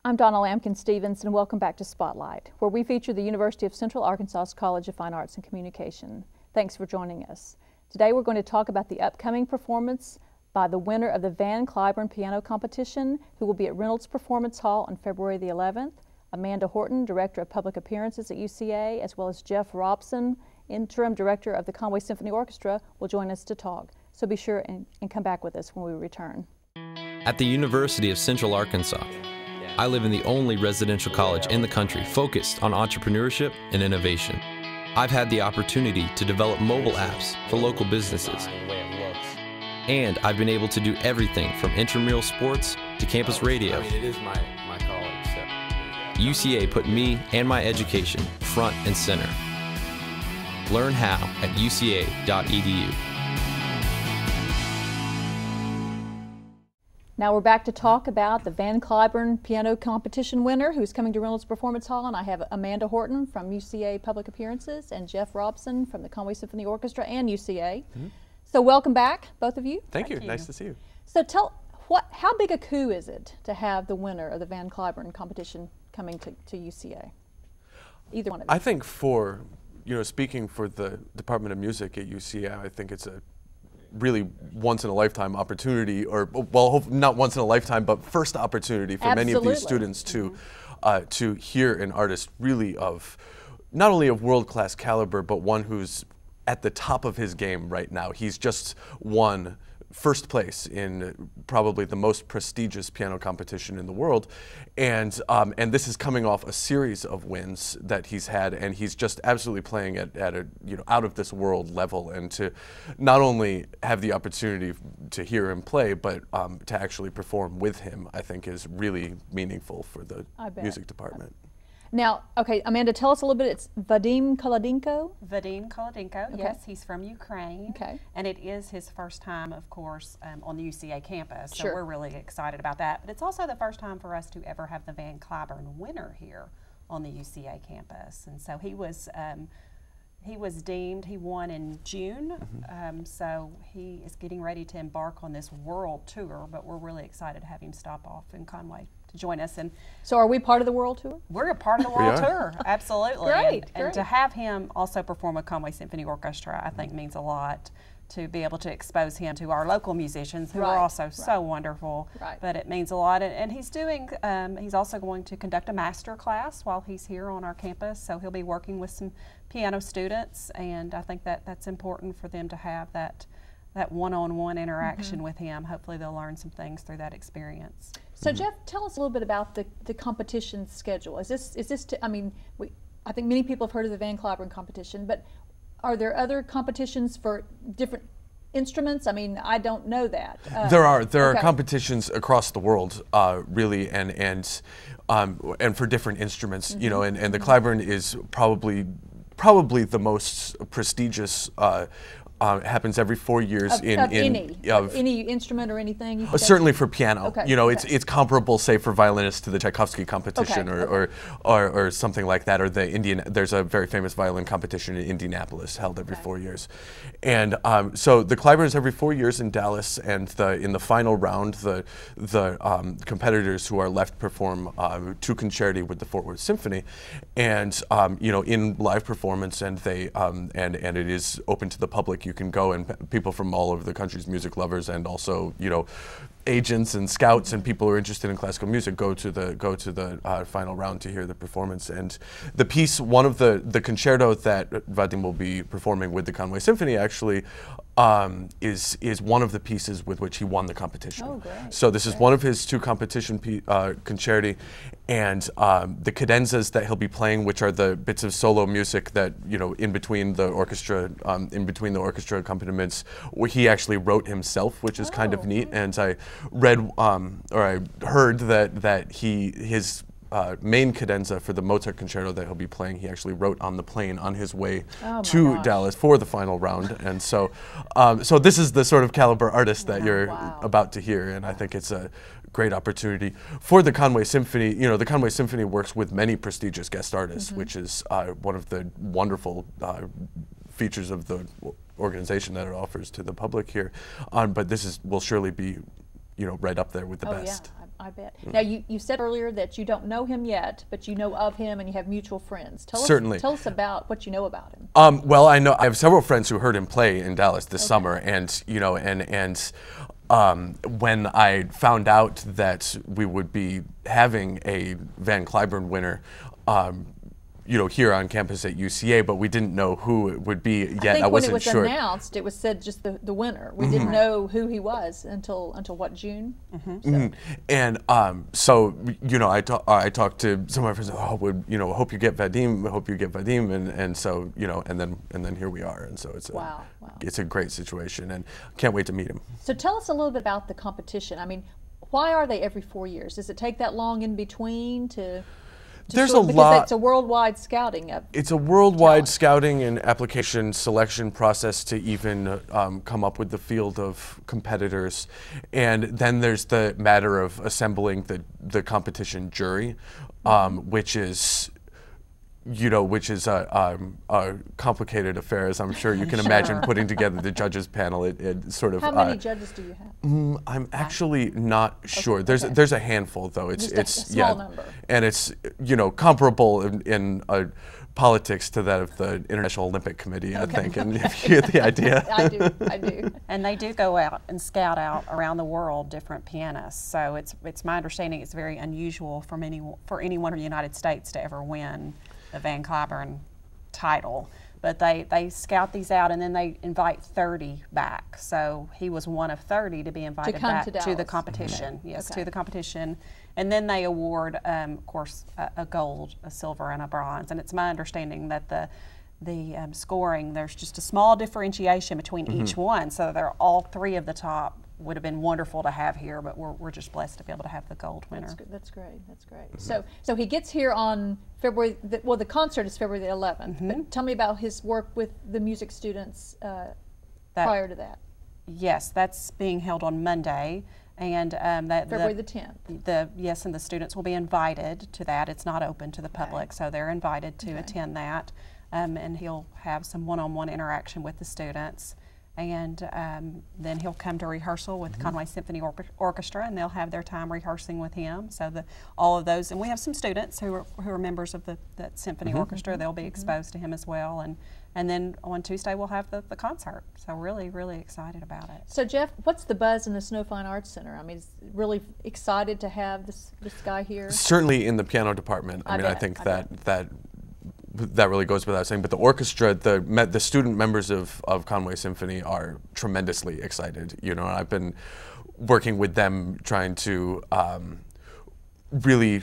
I'm Donna Lampkin-Stevens, and welcome back to Spotlight, where we feature the University of Central Arkansas College of Fine Arts and Communication. Thanks for joining us. Today we're going to talk about the upcoming performance by the winner of the Van Cliburn Piano Competition, who will be at Reynolds Performance Hall on February the 11th. Amanda Horton, Director of Public Appearances at UCA, as well as Jeff Robson, Interim Director of the Conway Symphony Orchestra, will join us to talk. So be sure and come back with us when we return. At the University of Central Arkansas, I live in the only residential college in the country focused on entrepreneurship and innovation. I've had the opportunity to develop mobile apps for local businesses. And I've been able to do everything from intramural sports to campus radio. I mean, it is my college. So. UCA put me and my education front and center. Learn how at uca.edu. Now we're back to talk about the Van Cliburn Piano Competition winner who's coming to Reynolds Performance Hall, and I have Amanda Horton from UCA Public Appearances and Jeff Robson from the Conway Symphony Orchestra and UCA. So welcome back, both of you. Thank you. Nice to see you. So how big a coup is it to have the winner of the Van Cliburn competition coming to UCA? Either one of you. I think speaking for the Department of Music at UCA, I think it's a really once-in-a-lifetime opportunity, or, well, not once in a lifetime, but first opportunity for many of these students to hear an artist really of, not only of world-class caliber, but one who's at the top of his game right now. He's just won first place in probably the most prestigious piano competition in the world, and this is coming off a series of wins that he's had, and he's just absolutely playing at a out of this world level. And to not only have the opportunity to hear him play, but to actually perform with him, I think is really meaningful for the music department. Now, okay, Amanda, tell us a little bit. It's Vadym Kholodenko? Vadym Kholodenko, okay. Yes, he's from Ukraine. Okay. And it is his first time, of course, on the UCA campus. So Sure. we're really excited about that. But it's also the first time for us to ever have the Van Cliburn winner here on the UCA campus. And so he was deemed, he won in June, so he is getting ready to embark on this world tour, but we're really excited to have him stop off in Conway to join us. And so are we part of the world tour? we're a part of the world tour, absolutely. Great, and to have him also perform with Conway Symphony Orchestra, I think means a lot, to be able to expose him to our local musicians who are also so wonderful. But it means a lot. And he's doing, he's also going to conduct a master class while he's here on our campus, so he'll be working with some piano students, and I think that that's important for them to have that one-on-one interaction with him. Hopefully they'll learn some things through that experience. So Jeff, tell us a little bit about the competition schedule. Is this I mean, I think many people have heard of the Van Cliburn competition, but are there other competitions for different instruments? I mean, I don't know that. There are competitions across the world, really, and for different instruments, you know, and the Cliburn is probably the most prestigious. Happens every 4 years of any instrument or anything. Certainly for piano. Okay. You know, it's comparable, say, for violinists to the Tchaikovsky competition, or something like that, or there's a very famous violin competition in Indianapolis held every 4 years, and so the Cliburn is every 4 years in Dallas, and in the final round, the competitors who are left perform two concerti with the Fort Worth Symphony, and in live performance, and it is open to the public. You can go, and people from all over the country's music lovers, and also agents and scouts and people who are interested in classical music go to the final round to hear the performance. And the piece, one of the concerto that Vadim will be performing with the Conway Symphony, actually is one of the pieces with which he won the competition. Oh, great. So this is one of his two competition concerti, and the cadenzas that he'll be playing, which are the bits of solo music that in between the orchestra accompaniments, he actually wrote himself, which is kind of neat. And I read or I heard that his main cadenza for the Mozart concerto that he'll be playing, he actually wrote on the plane on his way to Dallas for the final round. And so this is the sort of caliber artist that you're about to hear, and I think it's a great opportunity for the Conway Symphony. The Conway Symphony works with many prestigious guest artists, which is one of the wonderful features of the organization that it offers to the public here. But this will surely be right up there with the best. Yeah. I bet. Now, you said earlier that you don't know him yet, but you know of him and you have mutual friends. Certainly. Tell us about what you know about him. Well, I have several friends who heard him play in Dallas this summer, and when I found out that we would be having a Van Cliburn winner, here on campus at UCA, but we didn't know who it would be yet. I wasn't sure. When it was announced, it was said just the winner. We didn't know who he was until what, June? So. And so I talked to some of my friends. Oh, hope you get Vadim. Hope you get Vadim. And so and then here we are. And so it's a great situation, and can't wait to meet him. So tell us a little bit about the competition. I mean, why are they every 4 years? Does it take that long in between to? There's a lot. Because it's a worldwide scouting. It's a worldwide scouting and application selection process to even come up with the field of competitors, and then there's the matter of assembling the competition jury, which is a complicated affair, as I'm sure you can imagine. Putting together the judges panel, it sort of. How many judges do you have? I'm actually not sure. There's a handful, though. It's a small number, and it's comparable in politics to that of the International Olympic Committee, I think. And if you get the idea. I do. And they do go out and scout out around the world different pianists. So it's my understanding it's very unusual for anyone in the United States to ever win the Van Cliburn title, but they scout these out and then they invite 30 back. So he was one of 30 to be invited back to the competition. Yes, to the competition, and then they award, of course, a gold, a silver, and a bronze. And it's my understanding that the scoring, there's just a small differentiation between each one. So they're all three of the top. Would have been wonderful to have here, but we're just blessed to be able to have the gold winner. That's great. That's great. So he gets here on February. The concert is February the 11th. But tell me about his work with the music students prior to that. Yes, that's being held on Monday, and February the 10th. Yes, and the students will be invited to that. It's not open to the public, so they're invited to attend that, and he'll have some one-on-one interaction with the students. And then he'll come to rehearsal with Conway Symphony Orchestra, and they'll have their time rehearsing with him. So all of those, and we have some students who are members of that symphony orchestra. They'll be exposed to him as well. And then on Tuesday we'll have the concert. So really, really excited about it. So Jeff, what's the buzz in the Snow Fine Arts Center? I mean, is really excited to have this guy here? Certainly in the piano department. I think that really goes without saying, but the orchestra, the student members of Conway Symphony are tremendously excited. And I've been working with them trying to really,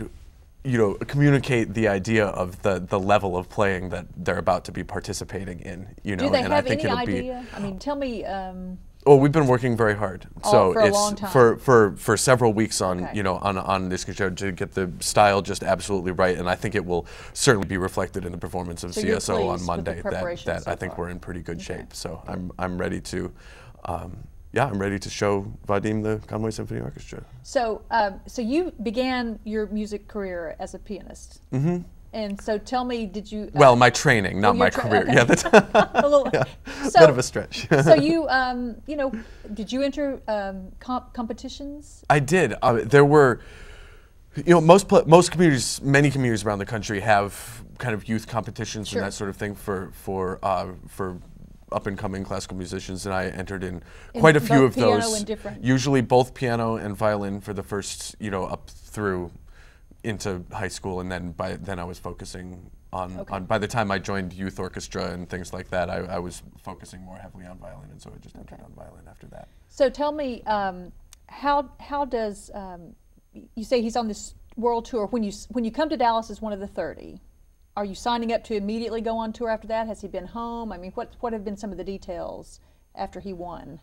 communicate the idea of the level of playing that they're about to be participating in. Do they have any idea? I mean, tell me. Oh, we've been working very hard. So for a long time. For several weeks on on this show to get the style just absolutely right, and I think it will certainly be reflected in the performance of CSO on Monday. That I think we're in pretty good shape. So I'm ready to. I'm ready to show Vadim the Conway Symphony Orchestra. So you began your music career as a pianist. And so tell me, did you... well, my training, not my career. Okay. Yeah, that's a bit of a stretch. So you, did you enter competitions? I did. There were, most communities, many communities around the country have kind of youth competitions and that sort of thing for up-and-coming classical musicians, and I entered in quite a few of those. Usually both piano and violin for the first, up through into high school, and then I was focusing on by the time I joined youth orchestra and things like that, I was focusing more heavily on violin, and so I just entered on violin after that. So tell me, how does you say he's on this world tour? When you come to Dallas as one of the 30, are you signing up to immediately go on tour after that? Has he been home? I mean, what have been some of the details after he won?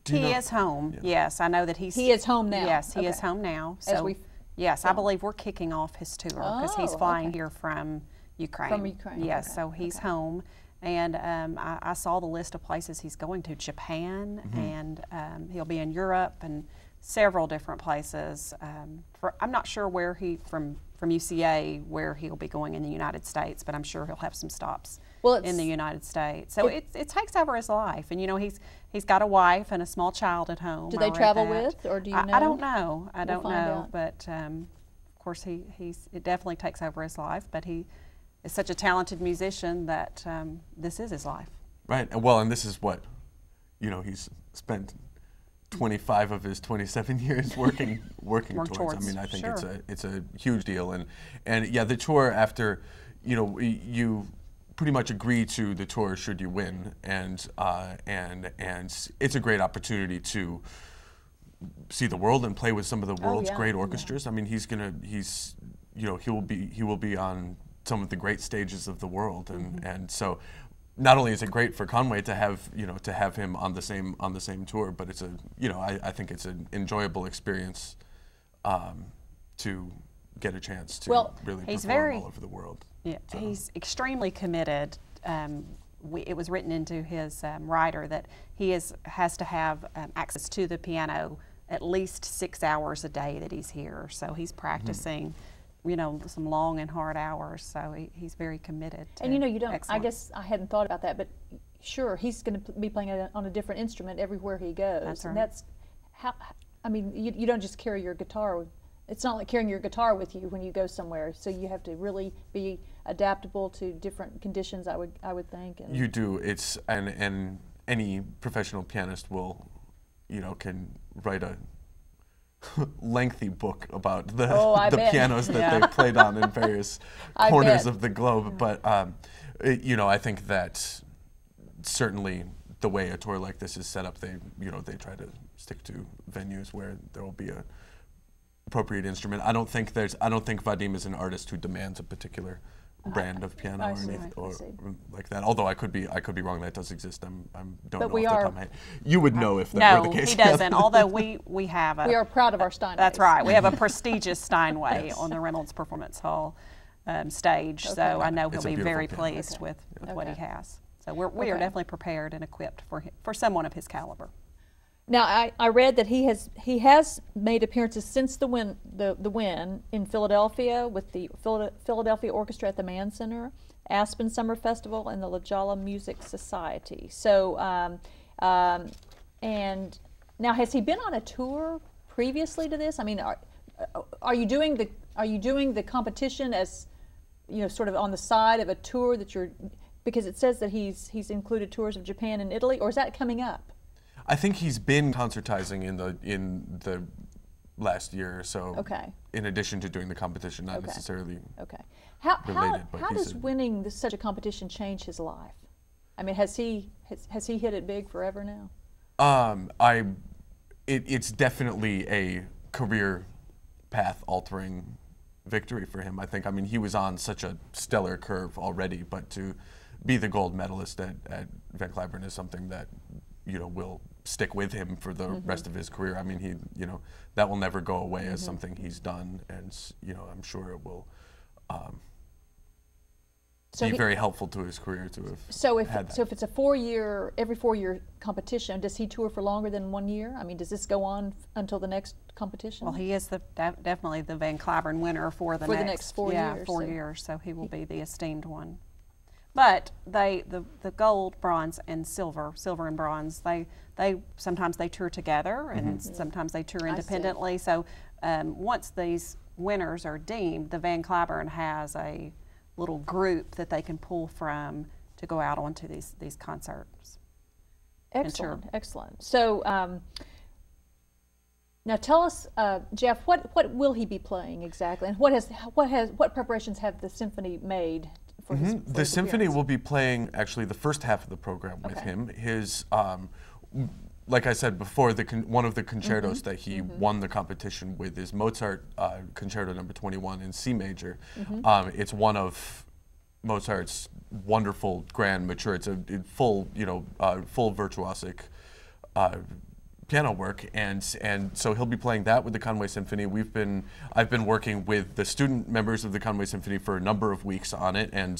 He is home. Yeah. Yes, I know that he is home now. Yes, he is home now. So yes, I believe we're kicking off his tour because he's flying here from Ukraine. From Ukraine. Yes, so he's home, and I saw the list of places he's going to: Japan, and he'll be in Europe and several different places. I'm not sure where from from UCA, where he'll be going in the United States, but I'm sure he'll have some stops in the United States. So it takes over his life, and you know he's got a wife and a small child at home. Do they travel with, or do you know? I don't know. I don't know, but of course it definitely takes over his life. But he is such a talented musician that this is his life. Right. Well, and this is what, you know, he's spent 25 of his 27 years working towards. I mean, I think it's a huge deal, and yeah, the tour after, you know, you pretty much agree to the tour should you win, and it's a great opportunity to see the world and play with some of the world's great orchestras. I mean, you know, he will be on some of the great stages of the world, and so not only is it great for Conway to have him on the same tour, but it's I think it's an enjoyable experience to get a chance to really perform all over the world. Yeah, so he's extremely committed. It was written into his rider that he has to have access to the piano at least 6 hours a day that he's here. So he's practicing, you know, some long and hard hours. So he's very committed. And you know, you don't. Excellence. I guess I hadn't thought about that, but sure, he's going to be playing on a different instrument everywhere he goes. That's right. And that's how. I mean, you don't just carry your guitar. It's not like carrying your guitar with you when you go somewhere. So you have to really be adaptable to different conditions. I would think. And you do. It's and any professional pianist will, you know, can write a lengthy book about the pianos that they played on in various corners of the globe. But you know, I think that certainly the way a tour like this is set up, they try to stick to venues where there will be a appropriate instrument. I don't think Vadim is an artist who demands a particular brand of piano or anything like that. Although I could be wrong. That does exist. Don't know off the top of my head. You would know if that were the case. No, he doesn't. Although we have we are proud of our Steinway. That's right. We have a prestigious Steinway on the Reynolds Performance Hall stage. Okay. So I know he'll be very pleased with what he has. So we are definitely prepared and equipped for someone of his caliber. Now I read that he has made appearances since the win in Philadelphia with the Philadelphia Orchestra at the Mann Center, Aspen Summer Festival, and the La Jolla Music Society. So and now has he been on a tour previously to this? I mean, are you doing the competition as, you know, sort of on the side of a tour that you're, because it says that he's included tours of Japan and Italy, or is that coming up? I think he's been concertizing in the last year or so. Okay. In addition to doing the competition, not necessarily related. How does winning such a competition change his life? I mean, has he hit it big forever now? It's definitely a career path altering victory for him. I think. I mean, he was on such a stellar curve already, but to be the gold medalist at Van Cliburn is something that, you know, will stick with him for the rest of his career. I mean, that will never go away as something he's done, and you know, I'm sure it will be very helpful to his career to have. So if it's a every 4 year competition, does he tour for longer than 1 year? I mean, does this go on until the next competition? Well, he is definitely the Van Cliburn winner for the next 4 years. Yeah, 4 years. So he will be the esteemed one. But the gold, bronze, and silver and bronze, sometimes they tour together, and sometimes they tour independently. So once these winners are deemed, the Van Cliburn has a little group that they can pull from to go out onto these concerts. Excellent, excellent. So now tell us, Jeff, what will he be playing exactly, and what preparations have the symphony made? The symphony will be playing actually the first half of the program with him. His, like I said before, one of the concertos that he won the competition with is Mozart Concerto Number 21 in C major. It's one of Mozart's wonderful grand mature. It's a full, full virtuosic piano work, and so he'll be playing that with the Conway Symphony. I've been working with the student members of the Conway Symphony for a number of weeks on it, and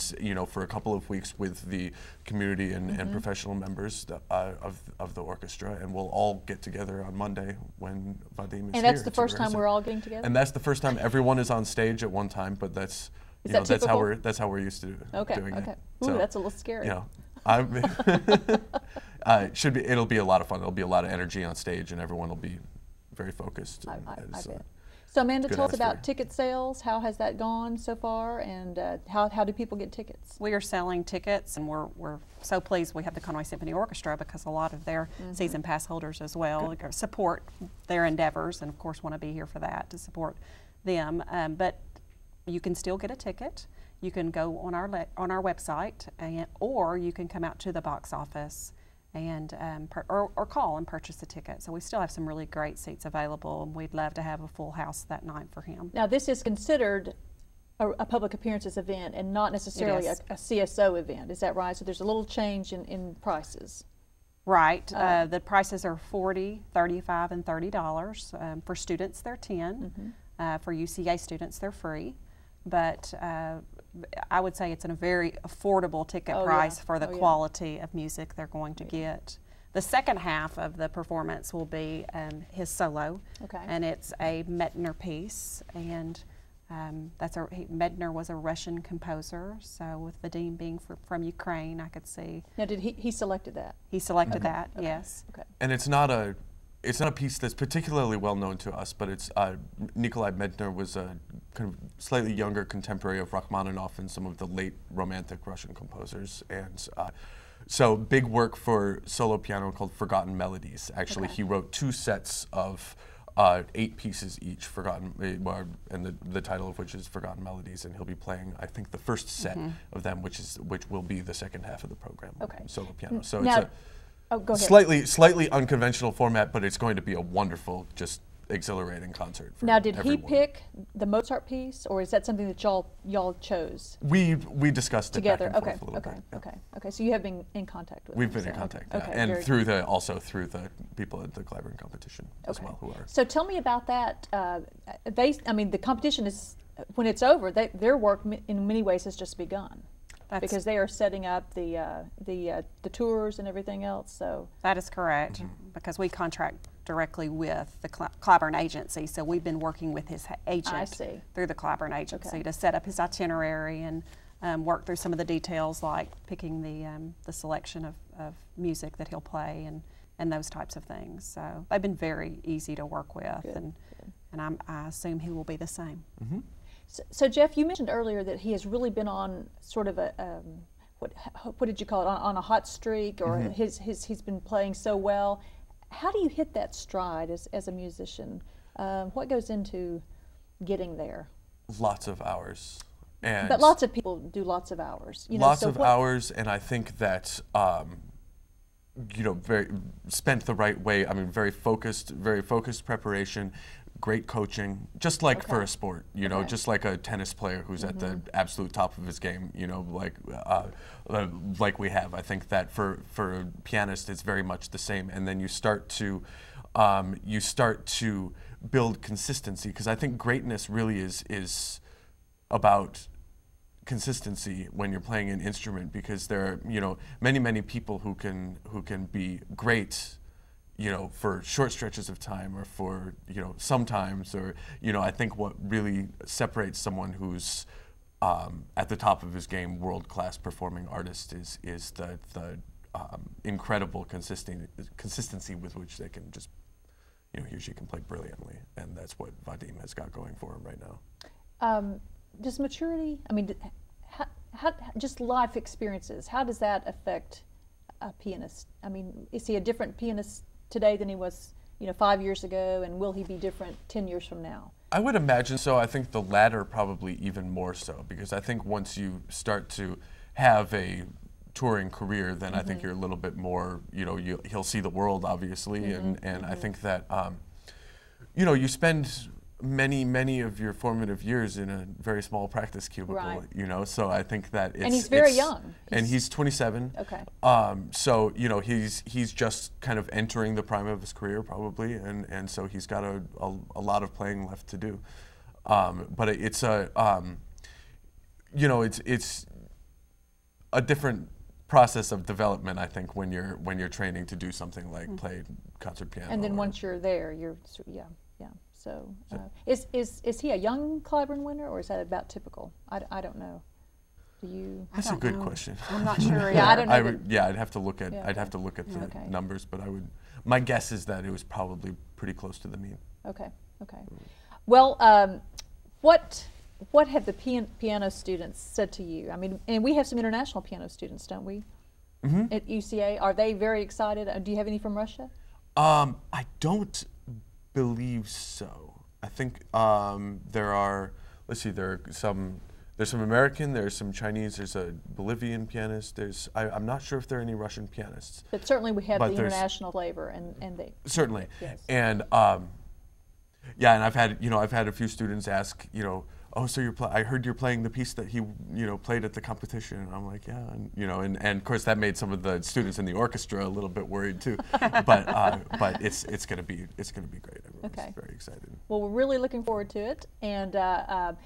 for a couple of weeks with the community and professional members of the orchestra, and we'll all get together on Monday when Vadim is here. And that's the first time we're all getting together? And that's the first time everyone is on stage at one time, but that's that's how we're used to doing it. Ooh, so, that's a little scary. It'll be a lot of fun. There'll be a lot of energy on stage, and everyone will be very focused. I bet. So Amanda, tell us about ticket sales. How has that gone so far, and how do people get tickets? We are selling tickets, and we're so pleased we have the Conway Symphony Orchestra, because a lot of their season pass holders as well support their endeavors, and of course want to be here for that, to support them. But you can still get a ticket. You can go on our website, or you can come out to the box office and or call and purchase a ticket. So we still have some really great seats available, and we'd love to have a full house that night for him. Now, this is considered a public appearances event and not necessarily a CSO event. Is that right? So there's a little change in prices. Right. The prices are $40, $35, and $30. For students, they're $10. For UCA students, they're free. But I would say it's a very affordable ticket price for the quality of music they're going to get. The second half of the performance will be his solo, and it's a Medtner piece, and Medtner was a Russian composer, so with Vadim being from Ukraine, I could see. Now, did he selected that? He selected that, yes. And it's not a piece that's particularly well known to us, but it's Nikolai Medtner was a kind of slightly younger contemporary of Rachmaninoff and some of the late Romantic Russian composers, and so big work for solo piano called Forgotten Melodies. Actually, he wrote 2 sets of 8 pieces each, and the title of which is Forgotten Melodies, and he'll be playing, I think, the first set of them, which will be the second half of the program. Solo piano. So now, it's a slightly unconventional format, but it's going to be a wonderful, just exhilarating concert for Now, did everyone. he pick the Mozart piece, or is that something that y'all chose? We discussed together. it back and forth a little bit. Okay. So you have been in contact with him. We've been in contact, and through the people at the Cliburn competition as well, who are. So tell me about that. The competition is, when it's over, their work in many ways has just begun. Because they are setting up the tours and everything else. So that is correct, because we contract directly with the Cliburn agency. So we've been working with his agent through the Cliburn agency to set up his itinerary and work through some of the details, like picking the selection of music that he'll play and those types of things. So they've been very easy to work with, and I assume he will be the same. So Jeff, you mentioned earlier that he has really been on sort of a what did you call it, on a hot streak, or he's been playing so well. How do you hit that stride as a musician? What goes into getting there? Lots of hours. But lots of people do lots of hours. Lots of hours, and I think that very spent the right way. I mean, very focused preparation. Great coaching, just like for a sport, just like a tennis player who's at the absolute top of his game, like we have. I think that for a pianist, it's very much the same. And then you start to build consistency, because I think greatness really is about consistency when you're playing an instrument, because there are many people who can be great for short stretches of time, or for sometimes, or I think what really separates someone who's at the top of his game, world-class performing artist, is the incredible consistency with which they can just he or she can play brilliantly, and that's what Vadim has got going for him right now. Does maturity, how just life experiences, how does that affect a pianist? Is he a different pianist today than he was 5 years ago, and will he be different 10 years from now? I would imagine so. I think the latter probably even more so, because I think once you start to have a touring career, then I think you're a little bit more, he'll see the world, obviously, and I think that you spend many of your formative years in a very small practice cubicle, you know, so I think that it's... And he's very young. And he's 27. Okay. So, you know, he's just kind of entering the prime of his career probably, and so he's got a lot of playing left to do. But it's you know, it's a different process of development, I think, when you're training to do something like play concert piano. And then once you're there, you're, yeah. So, is he a young Cliburn winner, or is that about typical? I don't know. Do you? That's a good question. I'm not sure. Yeah, I don't know. Yeah, I'd have to look at the numbers, but my guess is that it was probably pretty close to the mean. Okay. Well, what have the piano students said to you? I mean, and we have some international piano students, don't we? Mm-hmm. At UCA, are they very excited? Do you have any from Russia? I don't believe so. I think there are. Let's see. There's some American. There's some Chinese. There's a Bolivian pianist. I'm not sure if there are any Russian pianists. But certainly we have the international flavor, and they certainly. Yes. And yeah, and I've had a few students ask, you know, oh, so I heard you're playing the piece that he, you know, played at the competition. And I'm like, yeah, and, you know, and of course that made some of the students in the orchestra a little bit worried too. but it's gonna be great. Everyone's very excited. Well, we're really looking forward to it. And the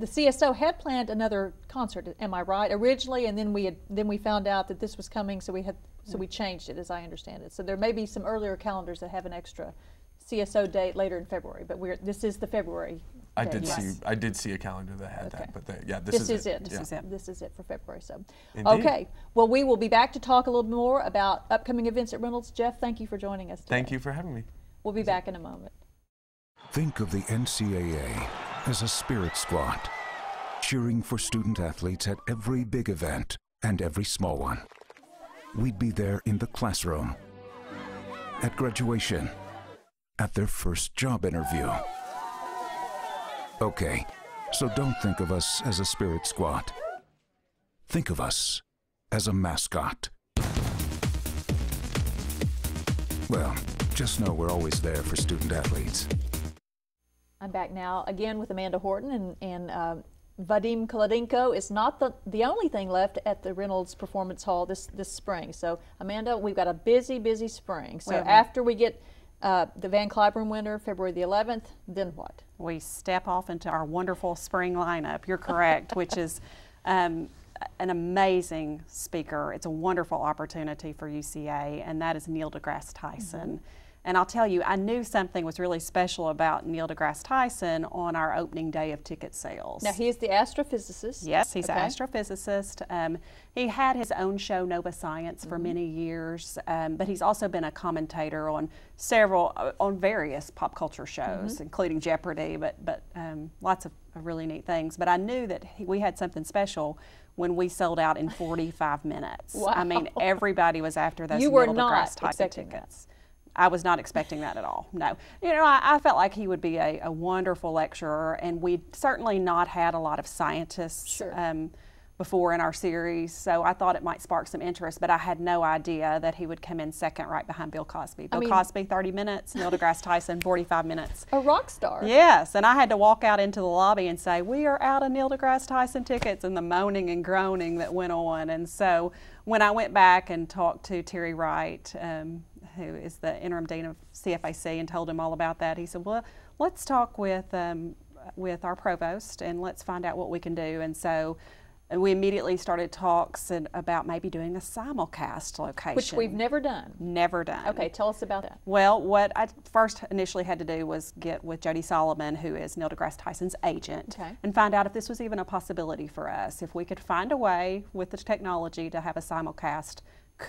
CSO had planned another concert. Am I right? Originally, and then we found out that this was coming, so we changed it, as I understand it. So there may be some earlier calendars that have an extra CSO date later in February, but this is the February. I did see a calendar that had that, but this is it. This is it for February. So, Indeed. Okay. Well, we will be back to talk a little more about upcoming events at Reynolds. Jeff, thank you for joining us today. Thank you for having me. We'll be back in a moment. Think of the NCAA as a spirit squad, cheering for student athletes at every big event and every small one. We'd be there in the classroom, at graduation, at their first job interview. Okay, so don't think of us as a spirit squad. Think of us as a mascot. Well, just know we're always there for student athletes. I'm back now again with Amanda Horton, and Vadim Kholodenko is not the only thing left at the Reynolds Performance Hall this spring. So, Amanda, we've got a busy spring. So after we get the Van Cliburn winner, February the 11th, then what? We step off into our wonderful spring lineup. You're correct, which is an amazing speaker. It's a wonderful opportunity for UCA, and that is Neil deGrasse Tyson. Mm-hmm. And I'll tell you, I knew something was really special about Neil deGrasse Tyson on our opening day of ticket sales. Now, he is the astrophysicist. Yes, he's an astrophysicist. He had his own show, Nova Science, for many years, but he's also been a commentator on on various pop culture shows, including Jeopardy, but lots of really neat things. But I knew that we had something special when we sold out in 45 minutes. Wow. I mean, everybody was after those Neil deGrasse Tyson tickets. I was not expecting that at all, no. You know, I felt like he would be a wonderful lecturer, and we'd certainly not had a lot of scientists before in our series, so I thought it might spark some interest, but I had no idea that he would come in second right behind Bill Cosby. Bill Cosby, 30 minutes, Neil deGrasse Tyson, 45 minutes. A rock star. Yes, and I had to walk out into the lobby and say, we are out of Neil deGrasse Tyson tickets, and the moaning and groaning that went on. And so when I went back and talked to Terry Wright, who is the interim dean of CFAC, and told him all about that, he said, well, let's talk with our provost and let's find out what we can do. And so we immediately started talks about maybe doing a simulcast location. Which we've never done. Never done. Okay, tell us about that. Well, what I first initially had to do was get with Jody Solomon, who is Neil deGrasse Tyson's agent, and find out if this was even a possibility for us. If we could find a way with the technology to have a simulcast,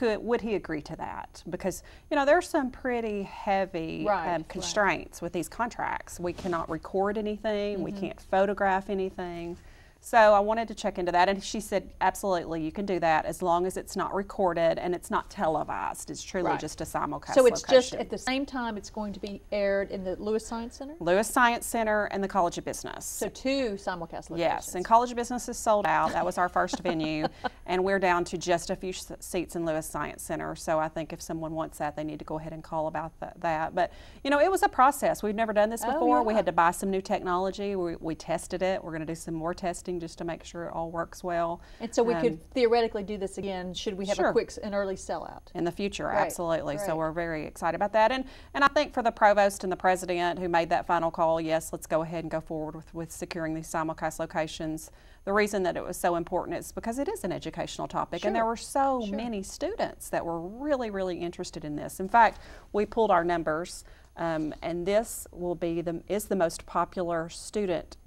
would he agree to that? Because, you know, there's some pretty heavy constraints with these contracts. We cannot record anything, we can't photograph anything. So I wanted to check into that, and she said, absolutely, you can do that as long as it's not recorded and it's not televised. It's truly just a simulcast So it's location. just at the same time it's going to be aired in the Lewis Science Center? Lewis Science Center and the College of Business. So 2 simulcast locations. Yes, and College of Business is sold out. That was our first venue, and we're down to just a few seats in Lewis Science Center. So I think if someone wants that, they need to go ahead and call about that. But, you know, it was a process. We've never done this before. We had to buy some new technology. We tested it. We're going to do some more testing just to make sure it all works well. And so we could theoretically do this again should we have a quick and early sellout. In the future, absolutely. So we're very excited about that. And I think for the provost and the president who made that final call, yes, let's go ahead and go forward with securing these simulcast locations. The reason that it was so important is because it is an educational topic, and there were so many students that were really, really interested in this. In fact, we pulled our numbers, and this will be is the most popular student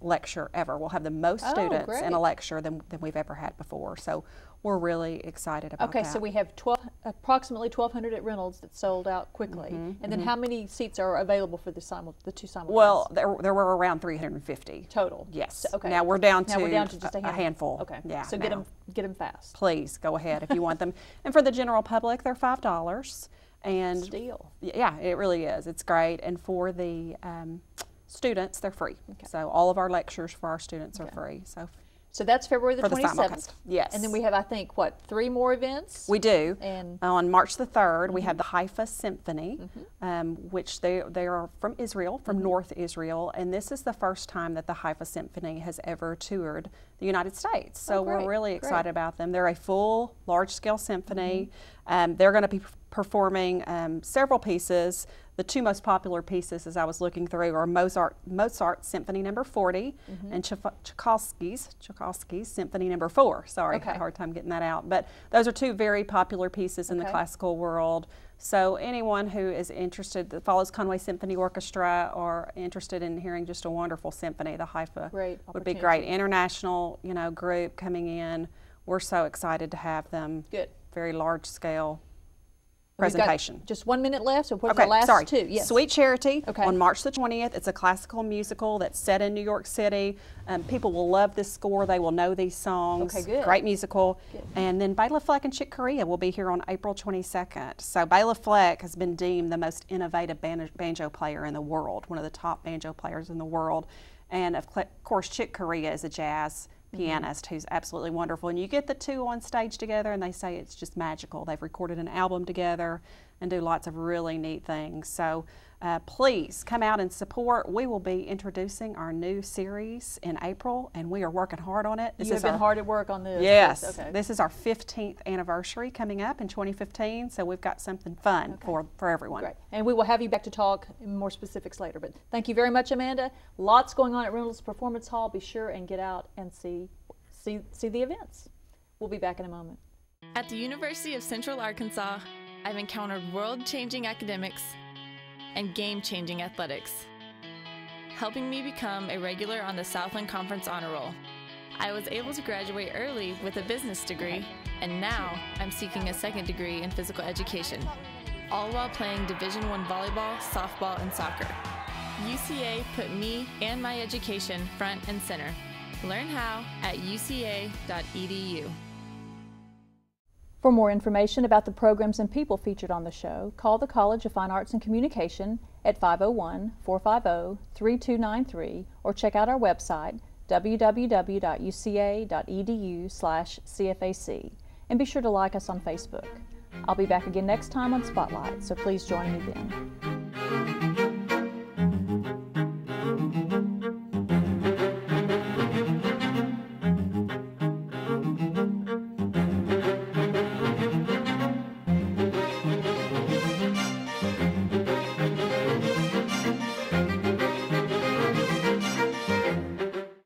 lecture ever. We'll have the most students in a lecture than we've ever had before. So we're really excited about that. Okay, so we have approximately 1,200 at Reynolds that sold out quickly. And then how many seats are available for the 2 simulcasts? Well, there were around 350 total. Yes. So, okay. Now we're down to just a handful. Okay. Yeah. So get them fast. Please go ahead if you want them. And for the general public, they're $5. And steal. Yeah, it really is. It's great. And for the students, they're free. So all of our lectures for our students are free. So that's February the 27th. Yes. And then we have, I think, what, 3 more events? We do. And on March the 3rd, we have the Haifa Symphony, which they are from Israel, from North Israel. And this is the first time that the Haifa Symphony has ever toured the United States. So we're really excited about them. They're a full, large-scale symphony. They're going to be performing several pieces. The 2 most popular pieces, as I was looking through, are Mozart's Symphony No. 40 and Tchaikovsky's Symphony No. 4. Sorry, I had a hard time getting that out. But those are 2 very popular pieces in the classical world. So anyone who is interested, that follows Conway Symphony Orchestra, or interested in hearing just a wonderful symphony, the Haifa would be great. International, group coming in. We're so excited to have them. Good. Very large scale presentation. Just 1 minute left, so what are the last 2? Yes. Sweet Charity on March the 20th. It's a classical musical that's set in New York City. People will love this score. They will know these songs. Okay, good. Great musical. Good. And then Bela Fleck and Chick Corea will be here on April 22nd. So Bela Fleck has been deemed the most innovative banjo player in the world, one of the top banjo players in the world. And of course, Chick Corea is a jazz pianist who's absolutely wonderful. And you get the 2 on stage together and they say it's just magical. They've recorded an album together and do lots of really neat things. So please come out and support. We will be introducing our new series in April, and we are working hard on it. You've been hard at work on this. Yes. This is our 15th anniversary coming up in 2015, so we've got something fun for everyone. Great. And we will have you back to talk in more specifics later. But thank you very much, Amanda. Lots going on at Reynolds Performance Hall. Be sure and get out and see the events. We'll be back in a moment. At the University of Central Arkansas, I've encountered world-changing academics and game-changing athletics, helping me become a regular on the Southland Conference Honor Roll. I was able to graduate early with a business degree, and now I'm seeking a second degree in physical education, all while playing Division I volleyball, softball, and soccer. UCA put me and my education front and center. Learn how at uca.edu. For more information about the programs and people featured on the show, call the College of Fine Arts and Communication at 501-450-3293 or check out our website www.uca.edu/CFAC, and be sure to like us on Facebook. I'll be back again next time on Spotlight, so please join me then.